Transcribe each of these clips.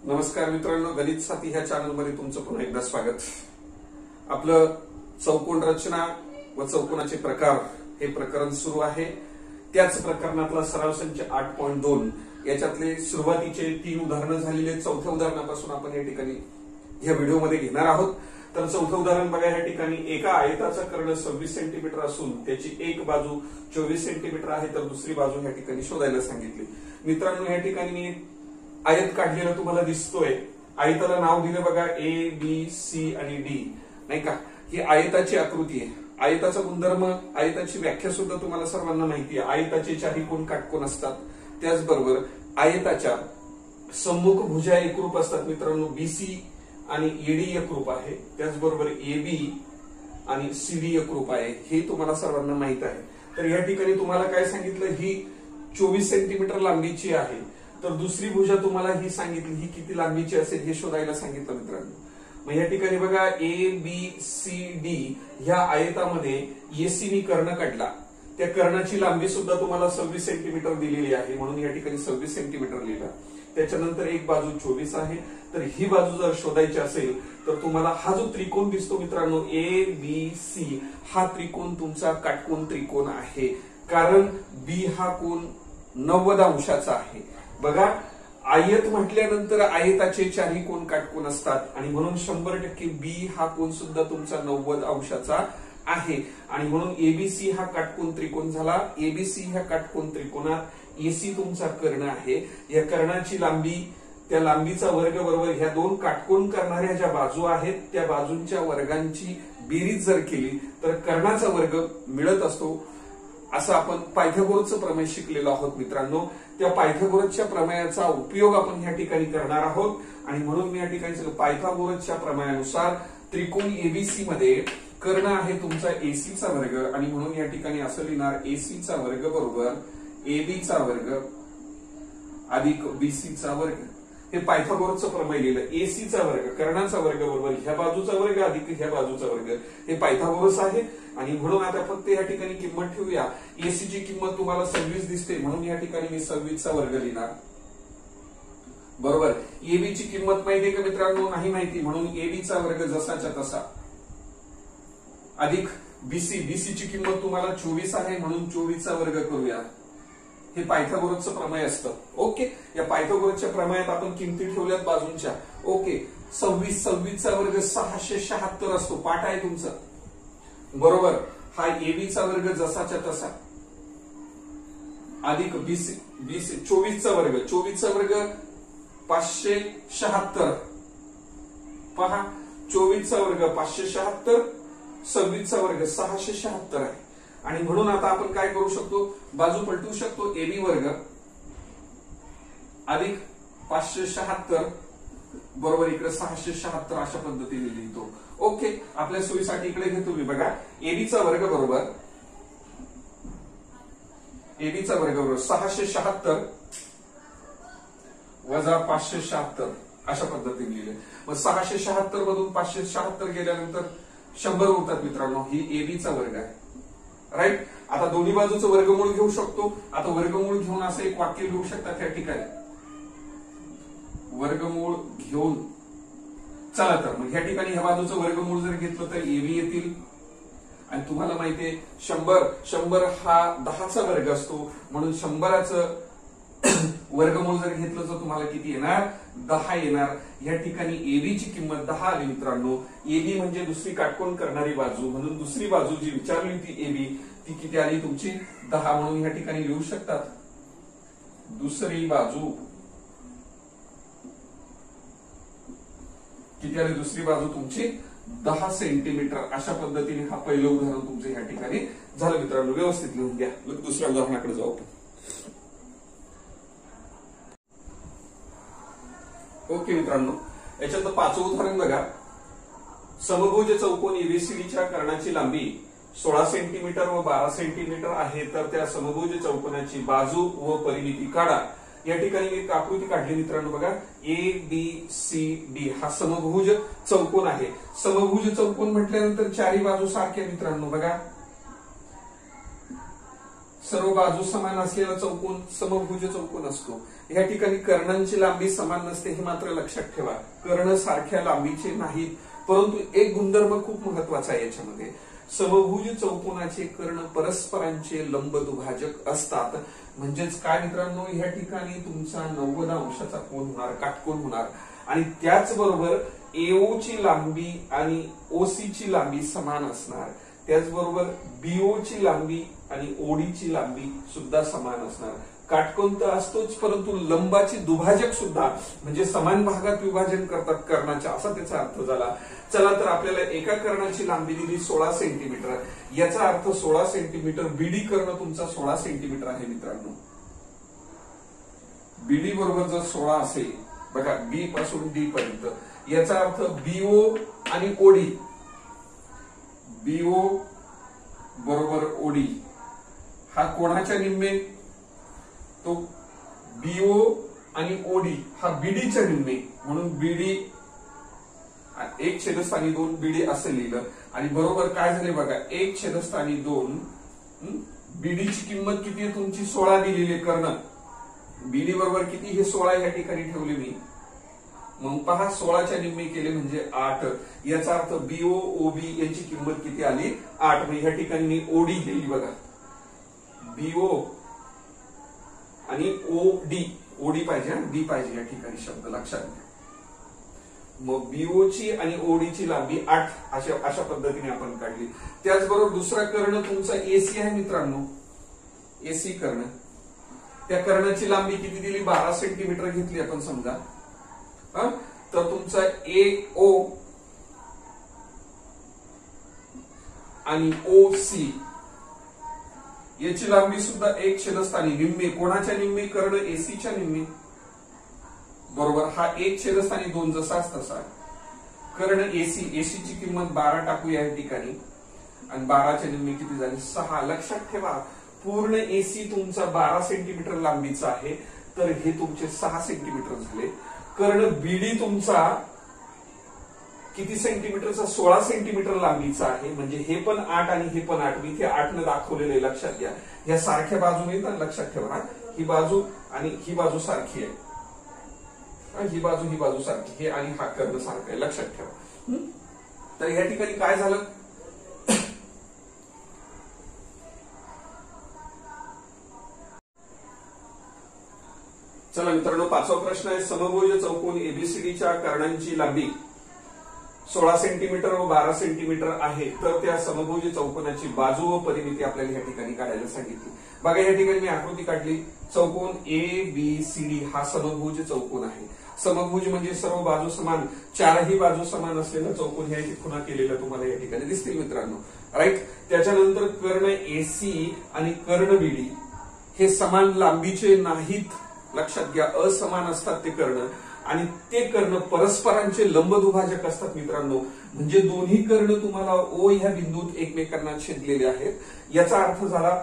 नमस्कार मित्रांनो, गणित साथी ह्या चॅनल मध्ये तुमचं पुन्हा एकदा स्वागत। आपलं चौकोन रचना व चौकोनाचे प्रकार हे प्रकरण सुरू आहे। त्याच प्रकरणातला सराव संच 8.2 याच्यातले सुरुवातीचे 3 उदाहरणं झालेले। चौथ्या उदाहरणापासून आपण या ठिकाणी या व्हिडिओमध्ये घेणार आहोत। तर चौथं उदाहरण बघा, या ठिकाणी एका आयताचा कर्ण 26 सेंटीमीटर असून त्याची एक बाजू 24 सेंटीमीटर आहे, तर दुसरी बाजू या ठिकाणी शोधायला सांगितली। मित्रांनो, या ठिकाणी मी आयत काढलेला तुम्हाला दिसतोय। आयताला नाव दिलं बघा ए बी सी आणि डी, नाही का। ही आयताची आकृती आहे। आयताचा गुणधर्म, आयताची व्याख्या सुद्धा तुम्हाला सर्वांना माहिती आहे। आयताचे चारी कोन काटकोन असतात, त्याचबरोबर आयताच्या सम्मुख भुजा एकरूप असतात। मित्रांनो, बीसी आणि एडी एकरूप आहे, त्याचबरोबर एबी आणि सीडी एकरूप आहे, हे तुम्हाला सर्वांना माहित आहे। तर या ठिकाणी तुम्हाला काय सांगितलं, ही 24 सेंटीमीटर लांबीची आहे, तर दुसरी भुजा तुम्हाला ही सांगितली, ही किती लांबीची असेल हे शोधायला सांगितलं मित्रांनो। मग या ठिकाणी बघा, ए बी सी डी ह्या आयतामध्ये एसीनी कर्ण काढला, त्या कर्णाची लांबी सुद्धा तुम्हाला 26 सेंटीमीटर दिलेली आहे, म्हणून या ठिकाणी 26 सेंटीमीटर लिहिलं। त्याच्यानंतर एक बाजू 24 आहे, तर ही बाजू जर शोधायची असेल तर तुम्हाला हा जो त्रिकोण दिसतो मित्रांनो, ए बी सी, हा त्रिकोण तुमचा काटकोन त्रिकोण आहे, कारण बी हा कोन 90 अंशाचा आहे। बघा, आयत म्हटल्यानंतर आयताचे चारही कोन काटकोन असतात आणि म्हणून 100% बी हा कोन सुद्धा तुमचा 90 अंशाचा आहे, आणि म्हणून एबीसी हा काटकोन त्रिकोण झाला। एबीसी ह्या काटकोन त्रिकोणात एसी तुमचा कर्ण आहे। या कर्णाची लांबी, त्या लांबीचा वर्ग बरोबर ह्या दोन काटकोन करणाऱ्या ज्या बाजू आहेत त्या बाजूंच्या वर्गांची बेरीज जर केली तर कर्णाचा वर्ग मिळत असतो, असं आपण पायथागोरसचं प्रमेय शिकलेलो आहोत मित्रांनो। त्या पायथागोरसच्या प्रमेयाचा उपयोग आपण या ठिकाणी करणार आहोत, आणि म्हणून मी या ठिकाणी सांगितलं, पायथागोरसच्या प्रमेयानुसार त्रिकोण एबीसी मध्ये कर्ण आहे तुमचा एसी चा वर्ग, आणि म्हणून या ठिकाणी असं लिहिणार, एसी चा वर्ग बरोबर एबी चा वर्ग अधिक बीसी चा वर्ग। हे पायथागोरसचं प्रमेय लिहिलं। एसी चा वर्ग, कर्णाचा वर्ग बरोबर ह्या बाजूचा वर्ग अधिक ह्या बाजूचा वर्ग, हे पायथागोरस आहे। आणि म्हणून आता फक्त या ठिकाणी किंमत ठेवूया। एसी ची किंमत तुम्हाला 26 दिसते, म्हणून या ठिकाणी मी 26 चा वर्ग लिहिणार, बरोबर। एबी ची किंमत माहिती का मित्रांनो? नाही माहिती, म्हणून एबी चा वर्ग जसाच्या तसा अधिक बीसी, बीसी ची किंमत तुम्हाला 24 आहे, म्हणून 24 चा वर्ग करूया। हे पायथागोरसचं प्रमेय असतं। ओके, या पायथागोरसच्या प्रमेयात आपण किमती ठेवल्यात बाजूंच्या। ओके, 26 चा वर्ग 676 असतो, पाठ आहे तुमचा, बरोबर। हा एबी चा वर्ग जसाच्या तसा अधिक बीसी, 24 चा वर्ग, 24 चा वर्ग 576, पहा 24 चा वर्ग 576, 26 चा वर्ग 676 आहे। आणि म्हणून आता आपण काय करू शकतो, बाजू पलटू शकतो। एबी वर्ग अधिक 576 बरोबर इकडे 676 अशा पद्धतीने लिहितो। ओके, आपल्या सोयीसाठी इकडे घेतो मी, बघा, एबीचा वर्ग बरोबर 676 वजा 576 अशा पद्धतीने लिहिले। मग 676 मधून 576 गेल्यानंतर 100 उरतात मित्रांनो, ही एबीचा वर्ग आहे, राईट। आता दोन्ही बाजूचं वर्गमूळ घेऊ शकतो। आता वर्गमूळ घेऊन असं एक वाक्य लिहू शकता त्या ठिकाणी, वर्गमूळ घेऊन, चला तर मग ह्या ठिकाणी ह्या बाजूचं वर्गमूळ जर घेतलं तर एबी येतील, आणि तुम्हाला माहितीये 100 हा 10चा वर्ग असतो, म्हणून 100चं वर्गमूळ जर घेतलं तर तुम्हाला किती येणार, 10 येणार। या ठिकाणी एबी ची किंमत 10 आली मित्रांनो। एबी म्हणजे दुसरी काटकोन करणारी बाजू, म्हणून दुसरी बाजू जी विचारली होती एबी, ती किती आली तुमची, 10, म्हणून या ठिकाणी लिहू शकतात, दुसरी बाजू किती आली, दुसरी बाजू तुमची 10 सेंटीमीटर। अशा पद्धतीने हा पहिलं उदाहरण तुमचं या ठिकाणी झालं मित्रांनो। व्यवस्थित लिहून घ्या, दुसऱ्या उदाहरणाकडे जाऊ आपण। ओके मित्रांनो, याच्यात 5वं उदाहरण बघा, समभुज चौकोन एबीसीडीच्या कर्णाची लांबी 16 सेंटीमीटर व 12 सेंटीमीटर आहे, तर त्या समभुज चौकोनाची बाजू व परिमिती काढा। या ठिकाणी एक आकृती काढली मित्रांनो, बघा, ए बी सी डी हा समभुज चौकोन आहे। समभुज चौकोन म्हटल्यानंतर चारही बाजू सारख्या मित्रांनो, बघा सर्व बाजू समान असलेला चौकोन समभुज चौकोन असतो। या ठिकाणी कर्णांची लांबी समान नसते हे मात्र लक्षात ठेवा। कर्ण सारख्या लांबीचे नाहीत, परंतु एक गुणधर्म खूप महत्वाचा आहे याच्यामध्ये, समभुज चौकोनाचे कर्ण परस्परांचे लंब दुभाजक असतात। म्हणजेच काय मित्रांनो, या ठिकाणी तुमचा 90 अंशाचा कोन होणार, काटकोन होणार आणि त्याचबरोबर एओ ची लांबी आणि ओसी ची लांबी समान असणार, त्याचबरोबर बीओ ची लांबी आणि ओडी ची लांबी सुद्धा समान असणार। काटकोन तर असतोच, परंतु लंबाची दुभाजक सुद्धा म्हणजे समान भागात विभाजन करतात कर्णाच्या, असा त्याचा अर्थ झाला। चला तर आपल्याला एका कर्णाची लांबी दिली 16 सेंटीमीटर, याचा अर्थ 16 सेंटीमीटर बीडी कर्ण तुमचा 16 सेंटीमीटर आहे मित्रांनो। बीडी बरोबर जर 16 असेल, बघा बी पासून डी पर्यंत, याचा अर्थ बीओ आणि ओडी, बीओ बरोबर ओडी हा कोणाच्या निम्मे, तो बीओ आणि ओडी हा बीडीच्या निम्मे, म्हणून बीडी 1/2 बीडी असं लिहिलं आणि बरोबर काय झाले बघा 1/2 बीडीची किंमत किती आहे तुमची 16 दिलेली कर्ण, बीडी बरोबर किती हे 16 या ठिकाणी ठेवले मी, मग पहा 16च्या निम्मे केले म्हणजे 8, याचा अर्थ बीओ ओबी यांची किंमत किती आली 8, म्हणजे या ठिकाणी मी ओडी लिहिली बघा, बीओ आणि ओडी, ओडी पाहिजे डी पाहिजे या ठिकाणी शब्द लक्षात घ्या। मग बीओची आणि ओडीची लांबी 8 अशा पद्धतीने आपण काढली। त्याचबरोबर दुसरा कर्ण तुमचा एसी आहे मित्रांनो, एसी कर्ण, त्या कर्णाची लांबी किती दिली 12 सेंटीमीटर घेतली आपण समजा, तर तुमचा एओ आणि ओसी याची लांबी सुद्धा 1/2 निम्मे, कोणाच्या निम्मे कर्ण एसीच्या निम्मे, बरोबर हा 1/2 जसाच तसा कर्ण एसी, एसीची किंमत 12 टाकूया या ठिकाणी आणि 12च्या निम्मे किती झाली 6। लक्षात ठेवा पूर्ण एसी तुमचा 12 सेंटीमीटर लांबीचा आहे, तर हे तुमचे 6 सेंटीमीटर झाले। कर्ण बीडी तुमचा किती सेंटीमीटरचा 16 सेंटीमीटर लांबीचा आहे, म्हणजे हे पण 8 आणि हे पण 8, मी इथे 8 ने दाखवलेले लक्षात घ्या। या सारख्या बाजूने तर लक्षात ठेवा, ही बाजू आणि ही बाजू सारखी आहे, ही बाजू सारखी, हे आणि हा कर्ण सारखा आहे लक्षात ठेवा। तर या ठिकाणी काय झालं, चला मित्रांनो 5वा प्रश्न आहे, समभुज चौकोन एबीसीडीच्या कर्णांची लांबी 16 सेंटीमीटर व 12 सेंटीमीटर आहे, तर त्या समभुज चौकोनाची बाजू व परिमिती आपल्याला या ठिकाणी काढायला सांगितली। बघा या ठिकाणी मी आकृती काढली, चौकोन एबीसीडी हा समभुज चौकोन आहे। समभुज म्हणजे सर्व बाजू समान, चारही बाजू समान असलेला चौकोन हे खुणा केलेला तुम्हाला या ठिकाणी दिसतील मित्रांनो, राईट। त्याच्यानंतर कर्ण एसी आणि कर्ण बीडी हे समान लांबीचे नाहीत, लक्षात घ्या असमान असतात ते कर्ण, आणि ते कर्ण परस्परांचे लंबदुभाजक असतात मित्रांनो, म्हणजे दोन्ही कर्ण तुम्हाला ओ ह्या बिंदूत एकमेकांना छेदलेले आहेत। याचा अर्थ झाला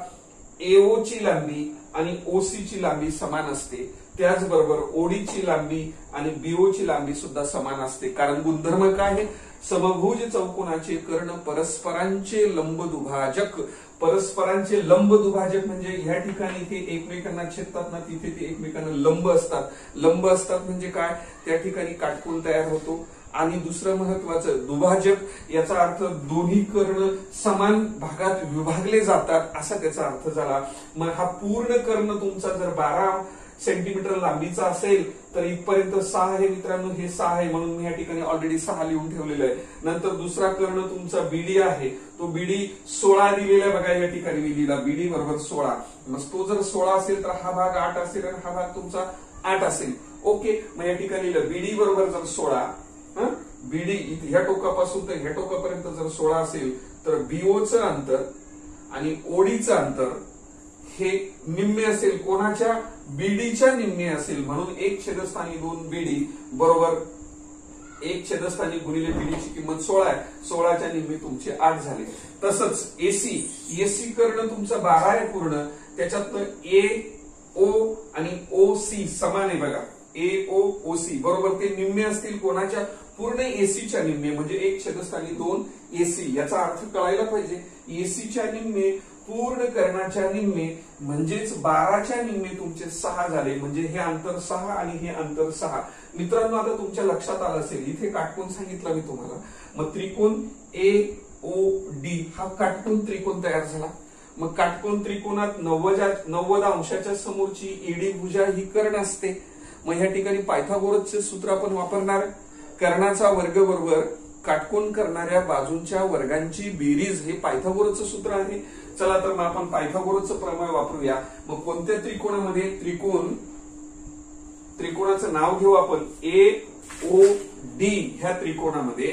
एओ ची लांबी आणि ओसी ची लांबी समान असते, त्याचबरोबर ओडीची लांबी आणि बीओ ची लांबी सुद्धा समान असते, कारण गुणधर्म काय आहे, समभुज चौकोनाचे कर्ण परस्परांचे लंबदुभाजक, परस्परांचे लंबदुभाजक म्हणजे ह्या ठिकाणी ते एकमेकांना छेदतात ना, तिथे ते एकमेकांना लंब असतात। लंब असतात म्हणजे काय, त्या ठिकाणी काटकोन तयार होतो। आणि दुसरं महत्वाचं दुभाजक, याचा अर्थ दोन्ही कर्ण समान भागात विभागले जातात असा त्याचा अर्थ झाला। मग हा पूर्ण कर्ण तुमचा जर 12 सेंटीमीटर लांबीचा असेल तर इथपर्यंत 6 आहे मित्रांनो, हे 6 आहे म्हणून मी या ठिकाणी ऑलरेडी 6 लिहून ठेवलेलं आहे। नंतर दुसरा कर्ण तुमचा बीडी आहे, तो बीडी 16 दिलेला आहे, बघा या ठिकाणी मी लिहिला बीडी बरोबर 16, मग तो जर 16 असेल तर हा भाग 8 असेल आणि हा भाग तुमचा 8 असेल, ओके। मग या ठिकाणी लिहिलं बीडी बरोबर जर 16, बीडी ह्या टोकापासून तर ह्या टोकापर्यंत जर 16 असेल तर बीओचं अंतर आणि ओडीचं अंतर हे निम्मे असेल, कोणाच्या बीडीच्या निम्मे असेल, म्हणून 1/2 बीडी बरोबर 1/2 गुणिले बीडीची किंमत 16 आहे, 16च्या निम्मे तुमचे 8 झाले। तसंच एसी कर्ण तुमचा 12 आहे पूर्ण, त्याच्यात ए ओ आणि ओसी समान आहे बघा, एओ ओसी बरोबर ते निम्मे असतील, कोणाच्या पूर्ण एसीच्या निम्मे, म्हणजे 1/2 एसी, याचा अर्थ कळायला पाहिजे एसीच्या निम्मे पूर्ण कर्णाच्या निम्मे म्हणजेच 12च्या निम्मे तुमचे 6 झाले, म्हणजे हे अंतर 6 आणि हे अंतर 6. मित्रांनो आता तुमच्या लक्षात आलं असेल, इथे काटकोन सांगितला मी तुम्हाला. मग त्रिकोण AOD हा काटकोन त्रिकोण तयार झाला. मग काटकोन त्रिकोणात 90 अंशाच्या समोरची एडी भुजा ही कर्ण असते. मग ह्या ठिकाणी पायथागोरसचे सूत्र आपण वापरणार. कर्णाचा वर्ग बरोबर काटकोन करणाऱ्या बाजूंच्या वर्गांची बेरीज हे पायथागोरसचं सूत्र आहे. चला तर मग आपण पायथागोरसचं प्रमेय वापरूया. मग कोणत्या त्रिकोणामध्ये त्रिकोणाचं नाव घेऊ आपण AOD ह्या त्रिकोणामध्ये.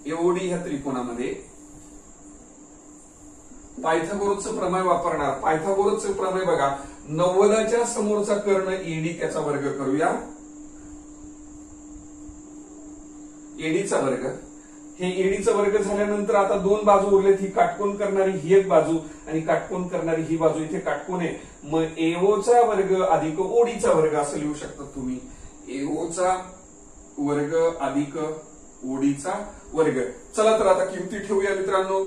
AOD ह्या त्रिकोणामध्ये पायथागोरसचं प्रमेय वापरणार. पायथागोरसचं प्रमेय बघा, 90च्या समोरचा कर्ण AD त्याचा वर्ग करूया. एडीचा वर्ग, हे एडीचा वर्ग झाल्यानंतर आता दोन बाजू उरलेत. ही काटकोन करणारी ही एक बाजू आणि काटकोन करणारी ही बाजू. इथे काटकोन आहे. मग एओचा वर्ग अधिक ओडीचा वर्ग असं लिहू शकता तुम्ही. एओचा वर्ग अधिक ओडीचा वर्ग. चला तर आता किमती ठेवूया मित्रांनो.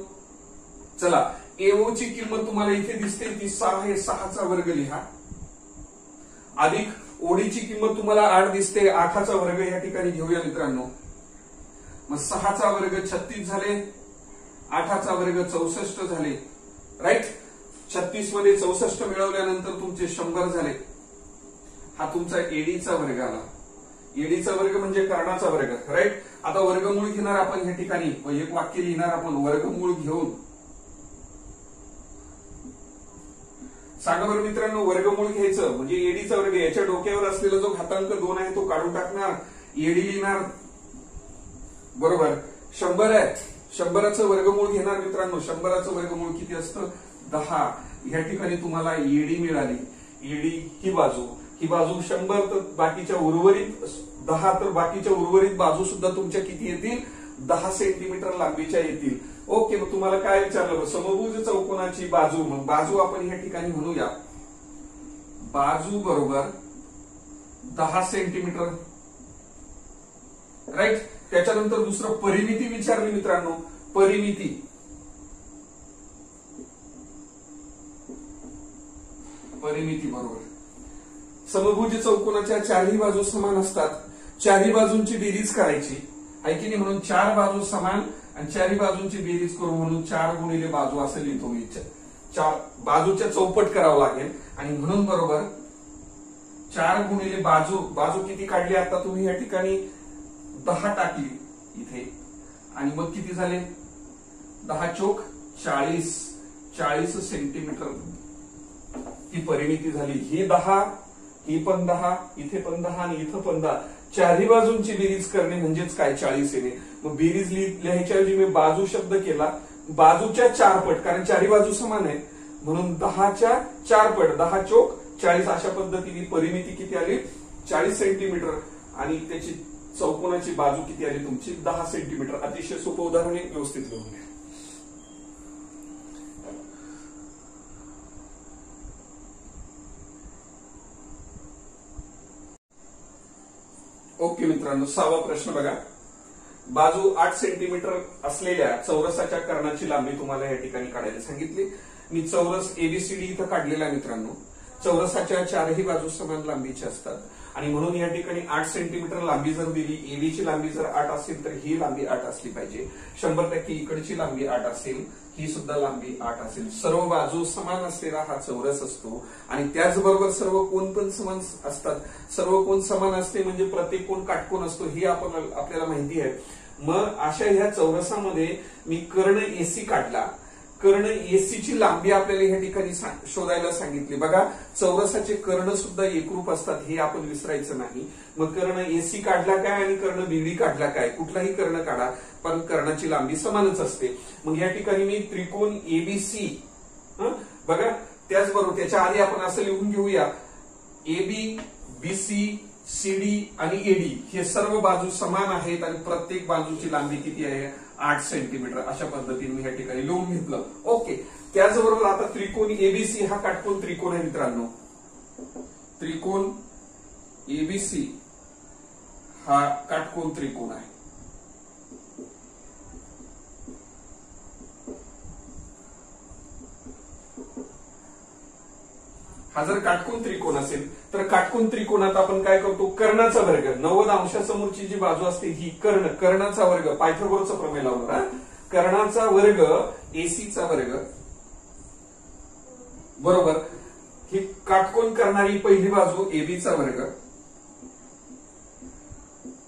चला, एओची किंमत तुम्हाला इथे दिसते ती 6 आहे. 6चा वर्ग लिहा. अधिक ओडीची किंमत तुम्हाला 8 दिसते. 8चा वर्ग या ठिकाणी घेऊया मित्रांनो. मग 6चा वर्ग 36 झाले. 8चा वर्ग 64 झाले. राईट. 36 मध्ये 64 मिळवल्यानंतर तुमचे 100 झाले. हा तुमचा एडीचा वर्ग आला. एडीचा वर्ग म्हणजे कर्णाचा वर्ग. राईट. आता वर्गमूळ घेणार आपण या ठिकाणी. एक वाक्य लिहिणार आपण. वर्गमूळ घेऊन सांगा बरं मित्रांनो, वर्गमूळ घ्यायचं म्हणजे एडीचा वर्ग. याच्या डोक्यावर असलेला जो घातांक 2 आहे तो काढून टाकणार. एडी लिहिणार. बरोबर. 100 आहे. 100चं वर्गमूळ घेणार मित्रांनो. 100चं वर्गमूळ किती असतं? 10. या ठिकाणी तुम्हाला एडी मिळाली. एडी ही बाजू 100 तर बाकीच्या उर्वरित 10 तर बाकीच्या उर्वरित बाजू सुद्धा तुमच्या किती येतील? 10 सेंटीमीटर लांबीच्या येतील. ओके. मग तुम्हाला काय विचारलं? समभुज चौकोनाची बाजू. मग बाजू आपण या ठिकाणी म्हणूया बाजू बरोबर 10 सेंटीमीटर. राईट. त्याच्यानंतर दुसरं परिमिती विचारली मित्रांनो. परिमिती बरोबर समभुज चौकोनाच्या चारही बाजू समान असतात. चारही बाजूंची बेरीज करायची आहे की नाही. म्हणून 4 बाजू समान आणि चारही बाजूंची बेरीज करू म्हणून 4 गुणिले बाजू असं लिहितो मी. 4 बाजूच्या चौपट करावं लागेल आणि म्हणून बरोबर 4 गुणिले बाजू किती काढली आता तुम्ही या ठिकाणी? 10 टाकली इथे आणि मग किती झाले? 10 चोक 40 सेंटीमीटर ही परिमिती झाली. ही 10, ही पण 10, इथे पण 10 आणि इथं पण 10. चारही बाजूंची बेरीज करणे म्हणजेच काय? 40 येणे. मग बेरीज लिहायच्या ऐवजी मी बाजू शब्द केला. बाजूच्या 4 पट, कारण चारही बाजू समान आहेत म्हणून 10च्या 4 पट. 10 चोक 40 अशा पद्धतीने परिमिती किती आली? 40 सेंटीमीटर आणि त्याची चौकोनाची बाजू किती आली तुमची? 10 सेंटीमीटर. अतिशय सोपं उदाहरण आहे. व्यवस्थित लिहून घ्या. ओके मित्रांनो, 6वा प्रश्न बघा. बाजू 8 सेंटीमीटर असलेल्या चौरसाच्या कर्णाची लांबी तुम्हाला या ठिकाणी काढायला सांगितली. मी चौरस एबीसीडी इथं काढलेला मित्रांनो. चौरसाच्या चारही बाजू समान लांबीच्या असतात आणि म्हणून या ठिकाणी 8 सेंटीमीटर लांबी जर दिली, एबीची लांबी जर 8 असेल तर ही लांबी 8 असली पाहिजे. 100% इकडची लांबी 8 असेल, ही सुद्धा लांबी 8 असेल. सर्व बाजू समान असलेला हा चौरस असतो आणि त्याचबरोबर सर्व कोण पण समान असतात. सर्व कोण समान असते म्हणजे प्रत्येक कोण काटकोन असतो हे आपल्याला माहिती आहे. मग अशा ह्या चौरसामध्ये मी कर्ण एसी काढला. कर्ण एसीची लांबी आपल्याला ह्या ठिकाणी शोधायला सांगितली. बघा, चौरसाचे कर्ण सुद्धा एकरूप असतात हे आपण विसरायचं नाही. मग कर्ण एसी काढला काय आणि कर्ण बीडी काढला काय? कुठलाही कर्ण काढा पण कर्णाची लांबी समानच असते. मग या ठिकाणी मी त्रिकोण एबीसी बघा. त्याचबरोबर त्याच्या आधी आपण असं लिहून घेऊया, एबी, बीसी, सीडी आणि एडी हे सर्व बाजू समान आहेत आणि प्रत्येक बाजूची लांबी किती आहे? 8 सेंटीमीटर. अशा पद्धतीने मी या ठिकाणी लिहून घेतलं. ओके. त्याचबरोबर आता त्रिकोण एबीसी हा काटकोन त्रिकोण आहे मित्रांनो. त्रिकोण एबीसी हा काटकोन त्रिकोण आहे. हा जर काटकोन त्रिकोण असेल तर काटकोन त्रिकोणात आपण काय करतो, कर्णाचा वर्ग 90 अंशासमोरची जी बाजू असते ही कर्णाचा वर्ग पायथागोरसचा प्रमेय लावणार, कर्णाचा वर्ग एसीचा वर्ग बरोबर ही काटकोन करणारी पहिली बाजू एबीचा वर्ग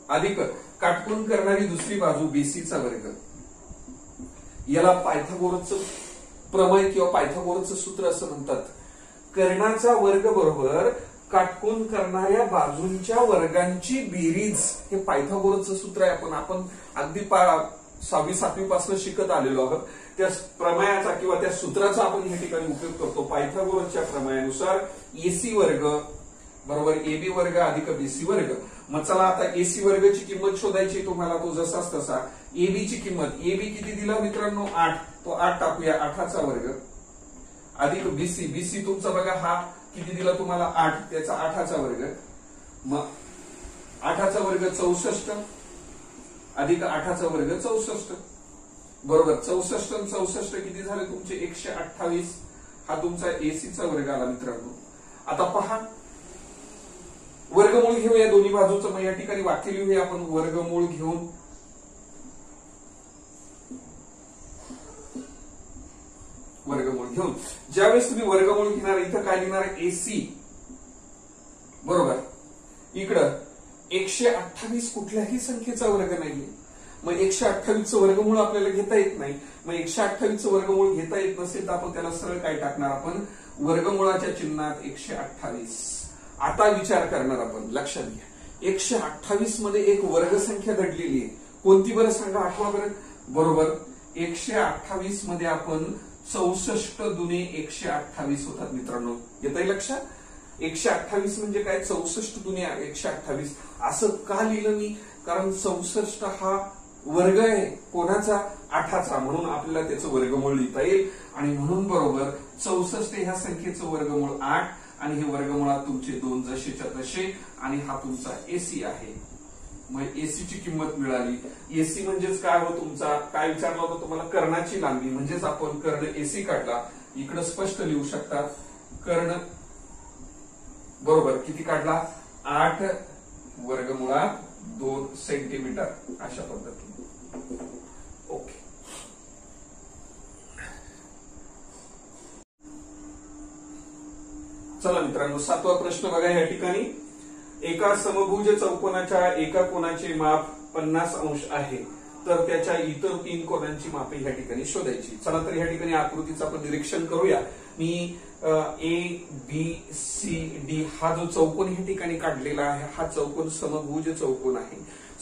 अधिक काटकोन करणारी दुसरी बाजू बीसीचा वर्ग, याला पायथागोरसचं प्रमेय किंवा पायथागोरसचं सूत्र असं म्हणतात. कर्णाचा वर्ग बरोबर काटकोन करणाऱ्या बाजूंच्या वर्गांची बेरीज हे पायथागोरसचं सूत्र आहे. आपण अगदी 6वी-7वी पासून शिकत आलेलो आहोत. त्या प्रमेयाचा किंवा त्या सूत्राचा आपण या ठिकाणी उपयोग करतो. पायथागोरसच्या प्रमेयानुसार एसी वर्ग बरोबर एबी वर्ग अधिक बीसी वर्ग. मग चला आता एसी वर्गची किंमत शोधायची तुम्हाला, तो जसाच तसा. एबी ची किंमत, एबी किती दिला मित्रांनो 8, तो 8 टाकूया 8चा वर्ग अधिक बीसी, बीसी तुमचा बघा हा किती दिला तुम्हाला 8, त्याचा 8चा वर्ग, मग 8चा वर्ग 64 अधिक 8चा वर्ग 64 बरोबर 64 आणि 64 किती झाले तुमचे 128. हा तुमचा एसीचा वर्ग आला मित्रांनो. आता पहा वर्गमूळ घेऊया दोन्ही बाजूचं. मग या ठिकाणी वाक्य लिहूया आपण वर्गमूळ घेऊन ज्यावेळेस तुम्ही वर्गमूळ घेणार इथं काय लिहिणार एसी बरोबर, इकडं 128 कुठल्याही संख्येचा वर्ग नाहीये. मग 128चं वर्गमूळ आपल्याला घेता येत नाही. मग 128चं वर्गमूळ घेता येत नसेल तर आपण त्याला सरळ काय टाकणार, आपण वर्गमूळाच्या चिन्हात 128. आता विचार करणार आपण, लक्षात घ्या 128 मध्ये एक वर्गसंख्या घडलेली आहे. कोणती बरं सांगा, आठवा बरं. बरोबर 128 मध्ये आपण 64 दुने 128 होतात मित्रांनो. येत आहे लक्षात. 128 म्हणजे काय, 64 दुने 128. असं का लिहिलं मी, कारण 64 हा वर्ग आहे कोणाचा 8चा, म्हणून आपल्याला त्याचं वर्गमूळ लिहिता येईल. आणि म्हणून बरोबर 64 ह्या संख्येचं वर्गमूळ 8 आणि हे वर्गमुळात तुमचे 2 जसेच्या तसे, आणि हा तुमचा एसी आहे. मग एसी ची किंमत मिळाली. एसी म्हणजेच काय हो तुमचा, काय विचारला होता तुम्हाला, कर्णाची लांबी, म्हणजेच आपण कर्ण एसी काढला. इकडे स्पष्ट लिहू शकता कर्ण बरोबर किती काढला 8 वर्गमुळात 2 सेंटीमीटर अशा पद्धतीने. ओके चला मित्रांनो 7वा प्रश्न बघा. या ठिकाणी एका समभुज चौकोनाच्या एका कोनाचे माप 50 अंश आहे, तर त्याच्या इतर 3 कोनांची मापे या ठिकाणी शोधायची. चला तर या ठिकाणी आकृतीचं आपण निरीक्षण करूया. मी ए बी सी डी हा जो चौकोन या ठिकाणी काढलेला आहे हा चौकोन समभुज चौकोन आहे.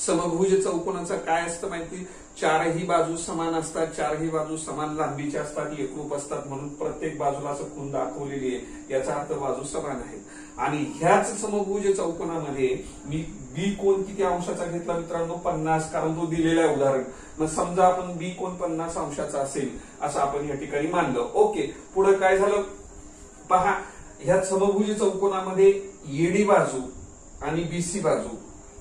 समभुज चौकोनाचं काय असतं माहिती, चारही बाजू समान असतात, चारही बाजू समान लांबीच्या असतात, एकरूप असतात, म्हणून प्रत्येक बाजूला असं खूण दाखवलेली आहे, याचा अर्थ बाजू समान आहेत. आणि ह्याच समभुज चौकोनामध्ये मी बी कोण किती अंशाचा घेतला मित्रांनो 50, कारण तो दिलेला आहे उदाहरण. मग समजा आपण बी कोण 50 अंशाचा असेल असं आपण या ठिकाणी मानलं. ओके पुढे काय झालं पहा, ह्या समभुज चौकोनामध्ये एडी बाजू आणि बीसी बाजू,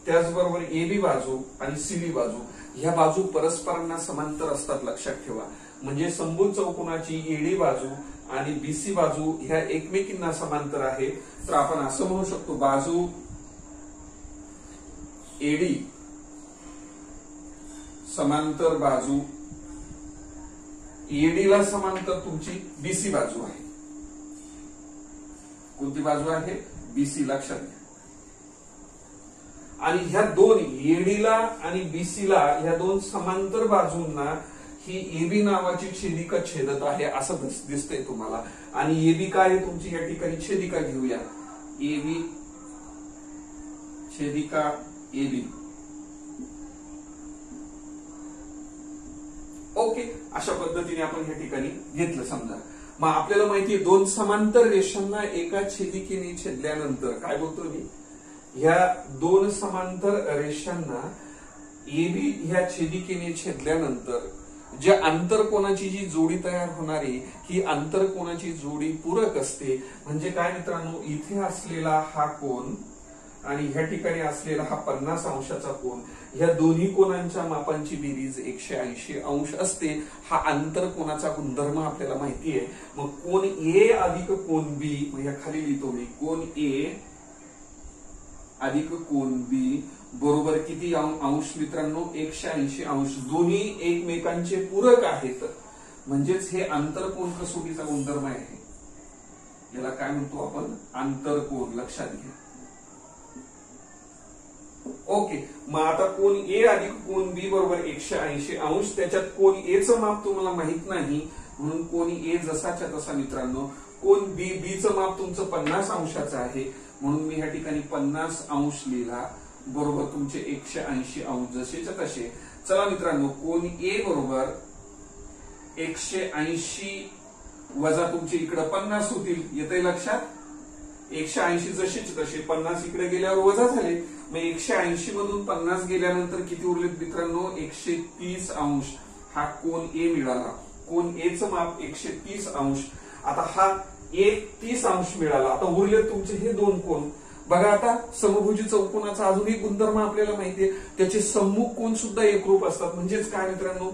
त्याचबरोबर एबी बाजू आणि सीबी बाजू, ह्या बाजू परस्परांना समांतर असतात लक्षात ठेवा. म्हणजे समभुज चौकोनाची एडी बाजू आणि बीसी बाजू ह्या एकमेकींना समांतर आहे. तर आपण असं म्हणू शकतो बाजू एडी समांतर बाजू एडीला समांतर तुमची बीसी बाजू आहे. कोणती बाजू आहे बीसी लक्षात घ्या. आणि ह्या दोन एडीला आणि बीसीला ह्या दोन समांतर बाजूंना ही एबी नावाची छेदिका छेदत आहे असं दिसतंय तुम्हाला. आणि एबी काय आहे तुमची या ठिकाणी छेदिका घेऊया, एबी छेदिका एबी. ओके अशा पद्धतीने आपण या ठिकाणी घेतलं समजा. मग आपल्याला माहितीये दोन समांतर रेषांना एका छेदिकेने छेदल्यानंतर काय बोलतो मी, ह्या दोन समांतर रेषांना एबी ह्या छेदिकेने छेदल्यानंतर जे आंतरकोनाची जी जोडी तयार होणारी ही आंतरकोनाची जोडी पूरक असते. म्हणजे काय मित्रांनो, इथे असलेला हा कोन आणि ह्या ठिकाणी असलेला हा 50 अंशाचा कोन, ह्या दोन्ही कोनांच्या मापांची बेरीज 180 अंश असते. हा आंतरकोनाचा गुणधर्म आपल्याला माहिती आहे. मग कोन ए अधिक कोन बी, ह्या खाली लिहितो मी, कोन ए अधिक कोन बी बरोबर किती अंश मित्रांनो? 180 अंश. दोन्ही एकमेकांचे पूरक आहेत, म्हणजेच हे आंतरकोन कसोटीचा गुणधर्म आहे. याला काय म्हणतो आपण? आंतरकोन. लक्षात घ्या. ओके. मग आता कोन ए अधिक कोन बी बरोबर 180 अंश. त्याच्यात कोन ए चं माप तुम्हाला माहित नाही, म्हणून कोन ए जसाच्या तसा मित्रांनो. कोन बी, बी चं माप तुमचं 50 अंशाचं आहे, म्हणून मी ह्या ठिकाणी 50 अंश लिहिला बरोबर तुमचे 180 अंश जसेच्या तसे. चला मित्रांनो, कोन ए बरोबर 180 वजा तुमचे इकडे 50 होतील. येतंय लक्षात? 180 जसेच तसे, 50 इकडे गेल्यावर वजा झाले. मग 180 मधून 50 गेल्यानंतर किती उरलेत मित्रांनो? 130 अंश. हा कोन ए मिळाला. कोन ए चं माप 130 अंश. आता हा 30 अंश मिळाला. आता उरले तुमचे हे दोन कोन. बघा आता समभुजी चौकोनाचा अजून एक गुणधर्म आपल्याला माहितीये, त्याचे सम्मुख कोन सुद्धा एकरूप असतात. म्हणजेच काय मित्रांनो?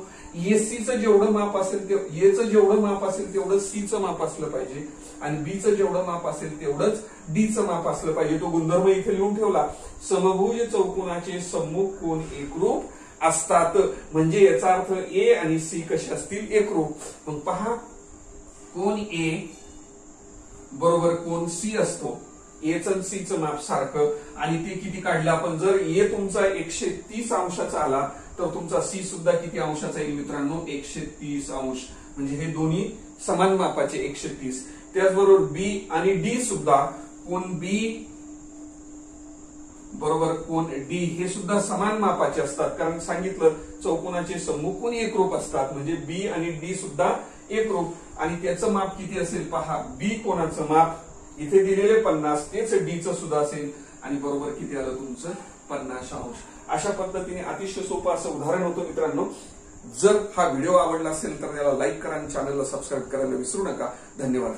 एसीचं जेवढं माप असेल, एचं जेवढं माप असेल तेवढं सीचं माप असलं पाहिजे, आणि बीचं जेवढं माप असेल तेवढंच डीचं माप असलं पाहिजे. तो गुणधर्म इथे लिहून ठेवला. समभुज चौकोनाचे सम्मुख कोन एकरूप असतात, म्हणजे याचा अर्थ ए आणि सी कसे असतील? एकरूप. मग पहा, कोन ए बरोबर कोन सी असतो. एचं सीचं माप सारखं, आणि ते किती काढलं आपण? जर ए तुमचा 130 अंशाचा आला तर तुमचा सी सुद्धा किती अंशाचा येईल मित्रांनो? 130 अंश. म्हणजे हे दोन्ही समान मापाचे 130. त्याचबरोबर बी आणि डी सुद्धा, कोन बी बरोबर कोन डी हे सुद्धा समान मापाचे असतात, कारण सांगितलं चौकोनाचे सम्मुख कोन एकरूप असतात, म्हणजे बी आणि डी सुद्धा एकरूप. आणि त्याचं माप किती असेल पहा? बी कोणाचं माप इथे दिलेले 50, तेच डीचं सुद्धा असेल, आणि बरोबर किती आलं तुमचं? 50 अंश. अशा पद्धतीने अतिशय सोपं असं उदाहरण होतं मित्रांनो. जर हा व्हिडिओ आवडला असेल तर त्याला लाईक करा आणि चॅनलला सबस्क्राईब करायला विसरू नका. धन्यवाद.